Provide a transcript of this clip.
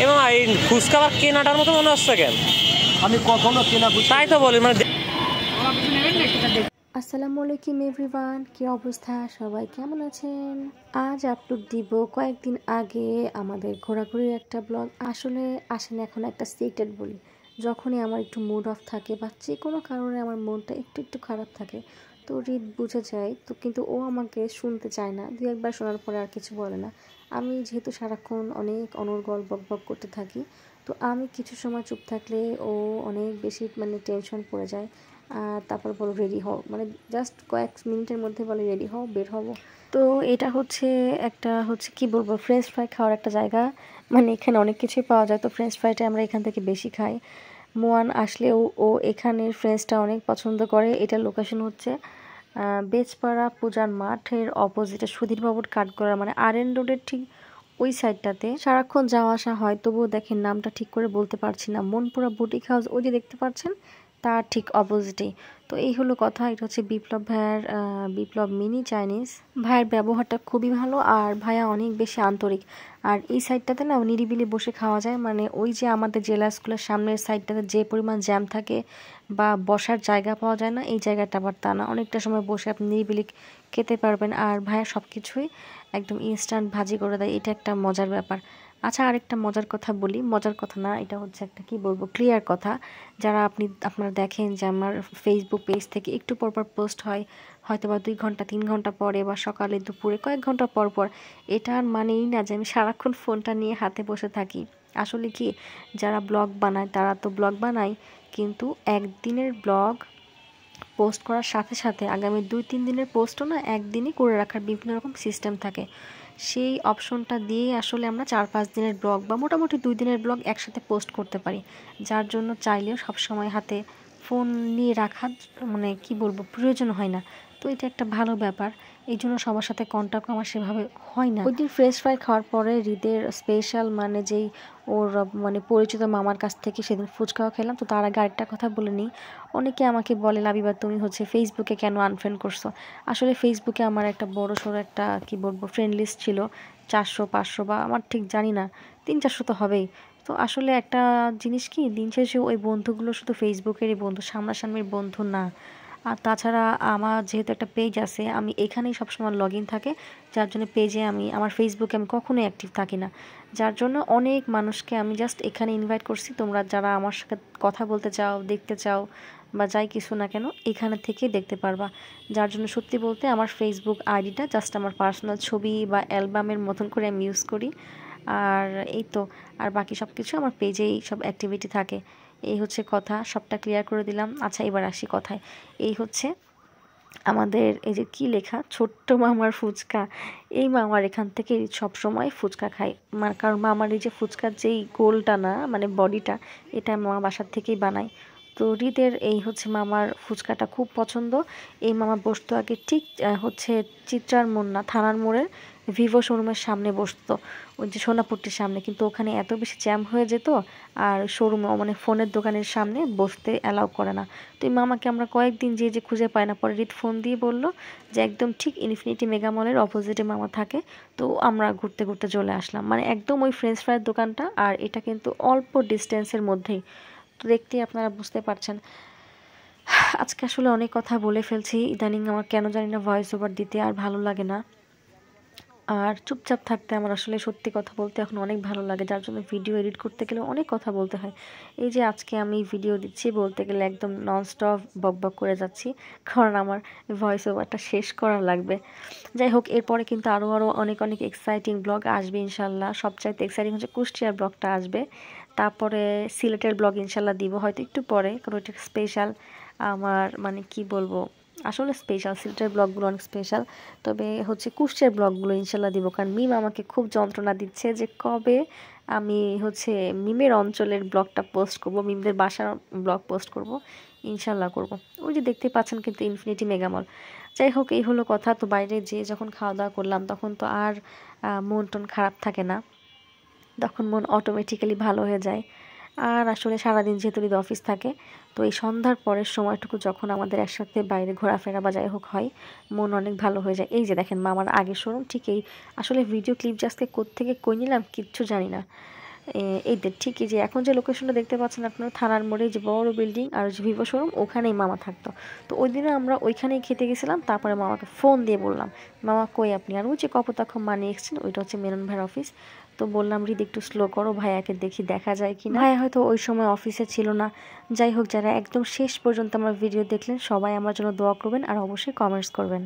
এবং এই ফুচকা আবার কেনাটার মতো মনে হচ্ছে কেন? আমি কখনো কেনা তাই তো বলি মানে। আসসালামু আলাইকুম এভরিওয়ান, কি অবস্থা, সবাই কেমন আছেন? আজ আপলোড দিব কয়েকদিন আগে আমাদের ঘোরাঘুরির একটা ব্লগ। আসলে আসেন এখন একটা সিক্রেট বলি, যখনই আমার একটু মুড অফ থাকে বা যে কোনো কারণে আমার মনটা একটু খারাপ থাকে, তো রিদ বুঝে যায়, তো কিন্তু ও আমাকে শুনতে চায় না, দু একবার শোনার পরে আর কিছু বলে না। আমি যেহেতু সারাক্ষণ অনেক অনর্গল বকবক করতে থাকি, তো আমি কিছু সময় চুপ থাকলে ও অনেক বেশি টেনশন পড়ে যায়। আর তারপর বলো রেডি হও, জাস্ট কয়েক মিনিটের মধ্যে বলে রেডি হও, বের হবো। তো এটা হচ্ছে কি বলবো, ফ্রেঞ্চ ফ্রাই খাওয়ার একটা জায়গা। এখানে অনেক কিছুই পাওয়া যায়, তো ফ্রেঞ্চ ফ্রাইটা আমরা এখান থেকে বেশি খাই। মোয়ান আসলেও ও এখানের ফ্রেঞ্চটা অনেক পছন্দ করে। এটার লোকেশন হচ্ছে বেজপাড়া পূজার মাঠের অপোজিটে সুধীর বাবুর কাঠগড়া, RN রোডের ঠিক ওই সাইডটাতে সারাক্ষণ যাওয়া আসা হয়। তবুও দেখেন নামটা ঠিক করে বলতে পারছি না, মনপুরা বুটিক হাউস, ওই যে দেখতে পাচ্ছেন তার ঠিক অপোজিটেই। তো এই হলো কথা। এটা হচ্ছে বিপ্লব ভাইয়ের বিপ্লব মিনি চাইনিজ। ভাইয়ের ব্যবহারটা খুবই ভালো, আর ভাইয়া অনেক বেশি আন্তরিক। আর এই সাইডটাতে না নিরিবিলি বসে খাওয়া যায়। ওই যে আমাদের জেলা স্কুলের সামনের সাইডটাতে যে পরিমাণ জ্যাম থাকে বা বসার জায়গা পাওয়া যায় না, এই জায়গাটা আবার তা না, অনেকটা সময় বসে আপনি নিরিবিলি খেতে পারবেন। আর ভাইয়া সব কিছুই একদম ইনস্ট্যান্ট ভাজি করে দেয়, এটা একটা মজার ব্যাপার। আচ্ছা, আরেকটা মজার কথা বলি, মজার কথা না, এটা হচ্ছে একটা কি বলবো ক্লিয়ার কথা। যারা আপনারা দেখেন যে আমার ফেসবুক পেজ থেকে একটু পরপর পোস্ট হয়, হয়তো বা 2 ঘন্টা 3 ঘন্টা পরে বা সকালে দুপুরে কয়েক ঘন্টা পর পর, এটার মানেই না যে আমি সারাক্ষণ ফোনটা নিয়ে হাতে বসে থাকি। আসলে কি, যারা ব্লগ বানায় তারা তো ব্লগ বানায়, কিন্তু একদিনের ব্লগ পোস্ট করার সাথে সাথে আগামী 2-3 দিনের পোস্টও না একদিনই করে রাখার বিভিন্ন রকম সিস্টেম থাকে। সেই অপশনটা দিয়ে আসলে আমরা 4-5 দিনের ব্লগ বা মোটামুটি 2 দিনের ব্লগ একসাথে পোস্ট করতে পারি, যার জন্য চাইলেও সবসময় হাতে ফোন নিয়ে রাখার কি বলবো প্রয়োজন হয় না। তো এটা একটা ভালো ব্যাপার, এই জন্য সবার সাথে কন্ট্যাক্ট আমার সেভাবে হয় না। ওই দিন ফ্রেঞ্চ ফ্রাই খাওয়ার পরে হৃদের স্পেশাল যেই ওর পরিচিত মামার কাছ থেকে সেদিন ফুচকাও খেলাম। তো তার আগে আরেকটা কথা বলে নিই, অনেকে আমাকে বলে লাবিবা তুমি হচ্ছে ফেসবুকে কেন আনফ্রেন্ড করছো। আসলে ফেসবুকে আমার একটা বড় সড়ো একটা কি বলবো ফ্রেন্ড লিস্ট ছিল, 400-500 বা আমার ঠিক জানি না, 300-400 তো হবেই। তো আসলে একটা জিনিস কি, দিন শেষে ওই বন্ধুগুলো শুধু ফেসবুকেরই বন্ধু, সামনাসামনির বন্ধু না। আর তাছাড়া আমার যেহেতু একটা পেজ আছে, আমি এখানেই সবসময় লগ ইন থাকে, যার জন্য পেজে আমার ফেসবুকে আমি কখনোই অ্যাক্টিভ থাকি না। যার জন্য অনেক মানুষকে আমি জাস্ট এখানে ইনভাইট করছি, তোমরা যারা আমার সাথে কথা বলতে চাও, দেখতে চাও বা যাই কিছু না কেন, এখানে থেকে দেখতে পারবা। যার জন্য সত্যি বলতে আমার ফেসবুক আইডিটা জাস্ট আমার পার্সোনাল ছবি বা অ্যালবামের মতন করে আমি ইউজ করি। আর এই তো, আর বাকি সব কিছু আমার পেজেই সব অ্যাক্টিভিটি থাকে। এই হচ্ছে কথা, সবটা ক্লিয়ার করে দিলাম। আচ্ছা, এবার আসি কথায়। এই হচ্ছে আমাদের এই যে কি লেখা, ছোট্ট মামার ফুচকা। এই মামার এখান থেকে সব সময় ফুচকা খাই, কারণ মামার এই যে ফুচকার যেই গোলটা না বডিটা, এটা মামা বাসার থেকেই বানায়। তো হৃদের এই হচ্ছে মামার ফুচকাটা খুব পছন্দ। এই মামা বসতো আগে ঠিক হচ্ছে চিত্রার মোড় না, থানার মোড়ের ভিভো শোরুমের সামনে বসতো, ওই যে সোনাপুরটির সামনে, কিন্তু ওখানে এত বেশি জ্যাম হয়ে যেত, আর শোরুমে ফোনের দোকানের সামনে বসতে অ্যালাউ করে না। তো এই মামাকে আমরা কয়েকদিন যে খুঁজে পাই না, পরে রিত ফোন দিয়ে বলল যে একদম ঠিক ইনফিনিটি মেগা মলের অপোজিটে মামা থাকে। তো আমরা ঘুরতে ঘুরতে চলে আসলাম, একদম ওই ফ্রেঞ্চ ফ্রাইয়ের দোকানটা, আর এটা কিন্তু অল্প ডিস্টেন্সের মধ্যেই। তো দেখতেই আপনারা বুঝতে পারছেন। আজকে আসলে অনেক কথা বলে ফেলছি, ইদানিং আমার কেন জানি না ভয়েস ওভার দিতে আর ভালো লাগে না, আর চুপচাপ থাকতে আমার আসলে সত্যি কথা বলতে এখন অনেক ভালো লাগে, যার জন্য ভিডিও এডিট করতে গেলে অনেক কথা বলতে হয়। এই যে আজকে আমি ভিডিও দিচ্ছি, বলতে গেলে একদম ননস্টপ বকবক করে যাচ্ছি, কারণ আমার ভয়েস ওভারটা শেষ করা লাগবে। যাই হোক, এরপরে কিন্তু আরও অনেক অনেক এক্সাইটিং ব্লগ আসবে ইনশাল্লাহ। সবচাইতে এক্সাইটিং হচ্ছে কুষ্টিয়ার ব্লগটা আসবে, তারপরে সিলেটের ব্লগ ইনশাল্লাহ দিব হয়তো একটু পরে, কারণ এটা স্পেশাল আমার, কি বলবো, আসলে স্পেশাল সিলেটের ব্লগগুলো অনেক স্পেশাল। তবে হচ্ছে কুষ্টিয়ার ব্লগগুলো ইনশাল্লাহ দিব, কারণ মিম আমাকে খুব যন্ত্রণা দিচ্ছে যে কবে আমি হচ্ছে মিমের অঞ্চলের ব্লগটা পোস্ট করব, মিমদের বাসার ব্লগ পোস্ট করব। ইনশাল্লাহ করব। ওই যে দেখতে পাচ্ছেন কিন্তু ইনফিনিটি মেগামল। যাই হোক, এই হলো কথা। তো বাইরে যখন খাওয়া দাওয়া করলাম, তখন তো আর মন টন খারাপ থাকে না, তখন মন অটোমেটিক্যালি ভালো হয়ে যায়। আর আসলে সারাদিন যেহেতু অফিস থাকে, তো এই সন্ধ্যার পরের সময়টুকু যখন আমাদের একসাথে বাইরে ঘোরাফেরা বা যাই হোক হয়, মন অনেক ভালো হয়ে যায়। এই যে দেখেন মামার আগের শোরুম ঠিক এই, আসলে ভিডিও ক্লিপ জাস্টকে কোত্থেকে কই নিলাম কিচ্ছু জানি না। এইদের ঠিকই যে এখন যে লোকেশনটা দেখতে পাচ্ছেন আপনারা থানার মোড়ে যে বড় বিল্ডিং আর যে ভিভো শোরুম ওখানেই মামা থাকতো। তো ওই দিনও আমরা ওইখানেই খেতে গেছিলাম। তারপরে মামাকে ফোন দিয়ে বললাম, মামা কই আপনি? আর ওই যে কপোতাক্ষ মানি এক্সচেঞ্জ, ওইটা হচ্ছে মেনন ভাইয়ের অফিস। তো বললাম হৃদ একটু স্লো করো, ভাইয়াকে দেখি দেখা যায় কি না। ভাইয়া হয়তো ওই সময় অফিসে ছিল না। যাই হোক, যারা একদম শেষ পর্যন্ত আমার ভিডিও দেখলেন সবাই আমার জন্য দোয়া করবেন আর অবশ্যই কমেন্টস করবেন।